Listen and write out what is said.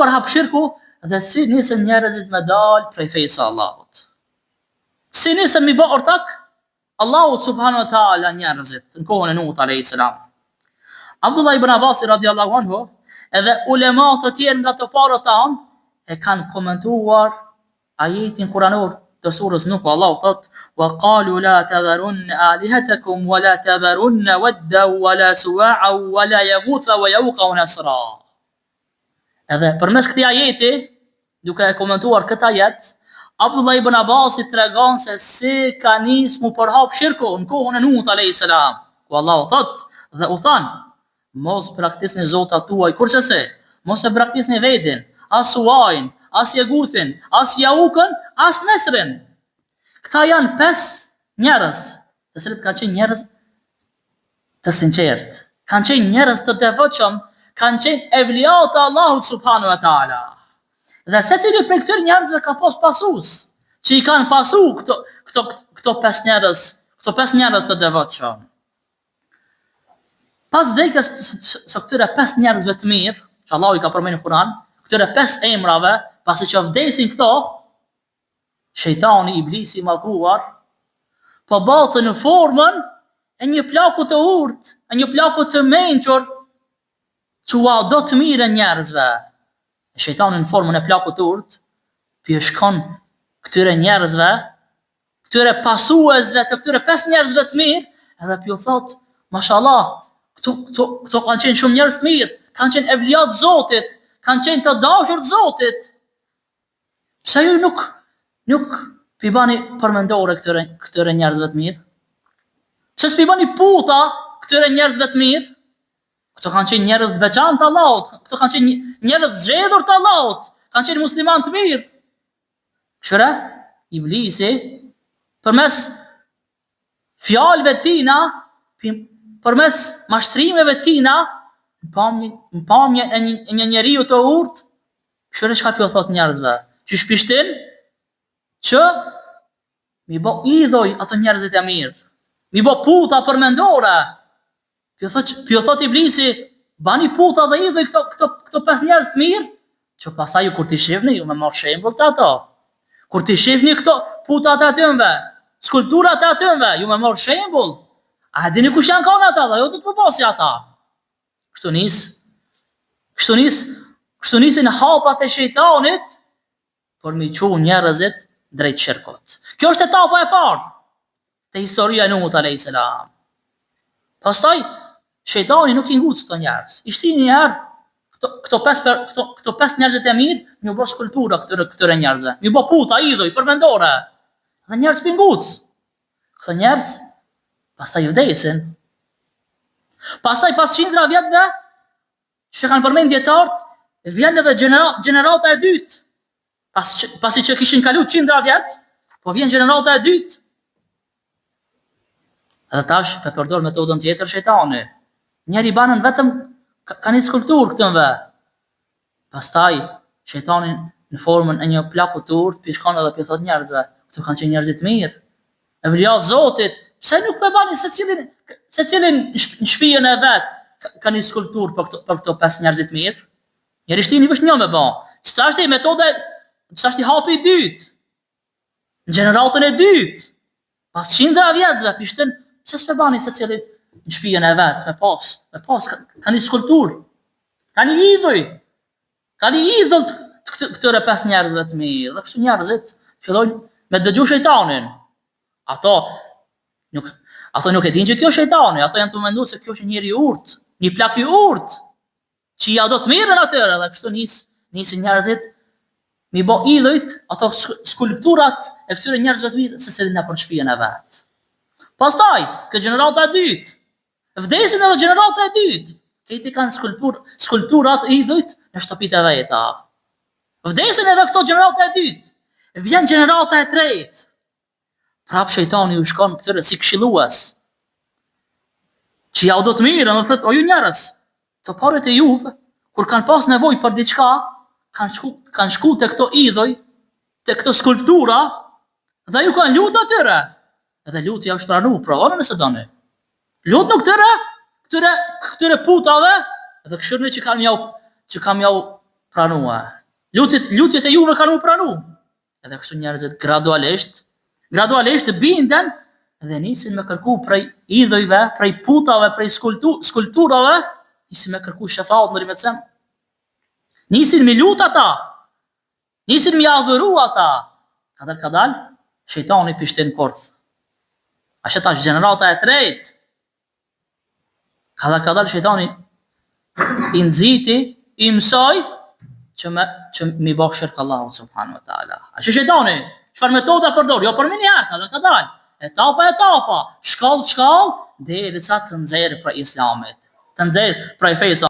përhap shirku dhe si nisën njerëzit me dalë prej fejës së Allahut. Si nisën mi bë ortak Allahut subhanahu wa taala njerëzit në kohën e Nuhut alayhis salam. Abdullah ibn Abbas radiallahu anhu edhe ulema të tjerë nga të parët tanë e kanë komentuar ajetin kuranor të surës Nuh. Allahu thot: "Wa qalu la tadharunna alihatakum wa la tadharunna wadda wa la suwa'a wa la yaghutha wa yauqa wa nasra." Edhe përmes këtij ajeti, duke e komentuar këtë ajet, Abdullah ibn Abbas i tregon se si ka nis mu përhap shirku në kohën e Nuhut alayhis salam. Ku Allahu thot dhe u than: "Mos praktikoni zotat tuaj kurse se mos e praktikoni vedin, as Suajin, as Jeguthin, as Jaukën, as Nesrin." Këta janë 5 njerëz, të cilët kanë qenë njerëz të sinqert, kanë qenë njerëz të devotshëm, kanë qenë evliya të Allahut subhanahu wa taala. Dhe secili prej këtyre njerëzve ka pasues, që i kanë pasu këto 5 njerëz, këto 5 njerëz të devotshëm. Pas vdekjes së këtyre 5 njerëzve të mirë, që Allahu i ka përmendur në Kur'an, këtyre 5 emrave, pasi që vdesin këto, shejtani, iblisi i mallkuar, po ballë në formën e një plaku të urtë, e një plaku të mençur, që ua do të mirë njerëzve. Shejtani në formën e plakut të urtë, shkon këtyre njerëzve, këtyre pasuesve të këtyre 5 njerëzve të mirë, edhe pjo thot: "Mashallah, këto kanë qenë shumë njerëz të mirë, kanë qenë evliya të Zotit, kanë qenë të dashur të Zotit. Pse ju nuk pi bani përmendore këtyre njerëzve të mirë? Pse s'pi bani puta këtyre njerëzve të mirë? Këto kanë qenë njerëz të veçantë të Allahut, këto kanë qenë njerëz të zgjedhur të Allahut, kanë qenë musliman të mirë." Kështu iblisi përmes fjalëve tina, përmes mashtrimeve tina, në pamje e një njeriu të urtë, kështu çka po thot njerëzve, që shpishtin që mi bë idhoj ato njerëzit e mirë, mi bë puta përmendore. Pjo thot iblisi: "Bani puta dhe idhoj këto 5 njerëz të mirë, që pastaj ju kur t'i shihni ju më marr shembull të ato. Kur t'i shihni këto putat e atyve, skulpturat e atyve, ju më marr shembull. A dini kush janë kanë ata, jo do të përbosi ata." Kështu nisin hapat e shejtanit për mi çu njerëzit drejt shirkut. Kjo është etapa e parë te historia e Nuhut alayhis salam. Pastaj shejtani nuk i nguc këto njerëz. I shtin një herë këto 5 njerëz të mirë, mi u bë skulptura këtyre njerëzve. Mi bë puta, idhoj, përmendore. Dhe njerëz pinguc. Këto njerëz pastaj vdesin. Pastaj pas qindra vjetëve, që kanë përmend dietarët, vjen edhe gjenerata e dytë. Pasi që kishin kalu qindra vjet, po vjen gjenerata e dytë. Edhe tash pe përdor metodën tjetër shejtani. Njeri banën vetëm ka një skulpturë këtënve. Pastaj shejtani në formën e një plaku të urtë, pi shkon edhe pi thot njerëzve: "Këto kanë qenë njerëzit mirë, evliya të Zotit, pse nuk po bani secilin në shtëpinë e vet ka një skulpturë për këto 5 njerëzit mirë?" Njeri shtini vesh një me bë. Çfarë është metoda, çfarë është hapi i dytë? Në gjeneratën e dytë, pas qindra vjetëve, pishtën, pse s'pe bani secilin në shtëpinë e vet, me pas ka një skulpturë, ka një idhull këtyre 5 njerëzve të mirë. Dhe kështu njerëzit fillojnë me dëgju shejtanin. Ato nuk e dinë që kjo është shejtani, ato janë të menduar se kjo është njëri i urtë, një plak i urtë, që ja do të mirën atyre. Dhe kështu nisin njerëzit mi bë idhujt, ato skulpturat e këtyre njerëzve të mirë, se selin nëpër shtëpinë e vet. Pastaj, kjo gjenerata e dytë, vdesin edhe gjenerata e dytë. Këti kanë skulpturat idhujt në shtëpitë e veta. Vdesin edhe këto gjenerata e dytë. Vjen gjenerata e tretë. Prap shejtani u shkon këtyre si këshillues, që ja u do të mirën, dhe thot: "O ju njerëz, të parët e juve, kur kanë pas nevojë për diçka, kanë shku te këto idhoj, te këto skulptura, dhe ju kanë lutë atyre. Edhe lutja është pranuar, provoni nëse doni. Lutni këtyre putave, dhe këshirni që kam jau pranua. Lutjet e juve kanë u pranu. Edhe kështu njerëzit gradualisht binden dhe nisin me kërku prej idhujve, prej putave, prej skulpturave, nisin me kërku shefaut në rimetsem. Nisin me lut ata, nisin me adhuru ata. Kadal, shejtani pishtin korth. Ashe tash gjenerata e tret. Kadal shejtani i nxiti, i mësoj që mi bëh shirk Allahu subhanahu wa taala. Ashe shejtani, çfarë metoda përdor? Jo për minjarë, kadal. Etapa, shkall, derisa të nxjerrë për Islamit, të nxjerrë për fesë.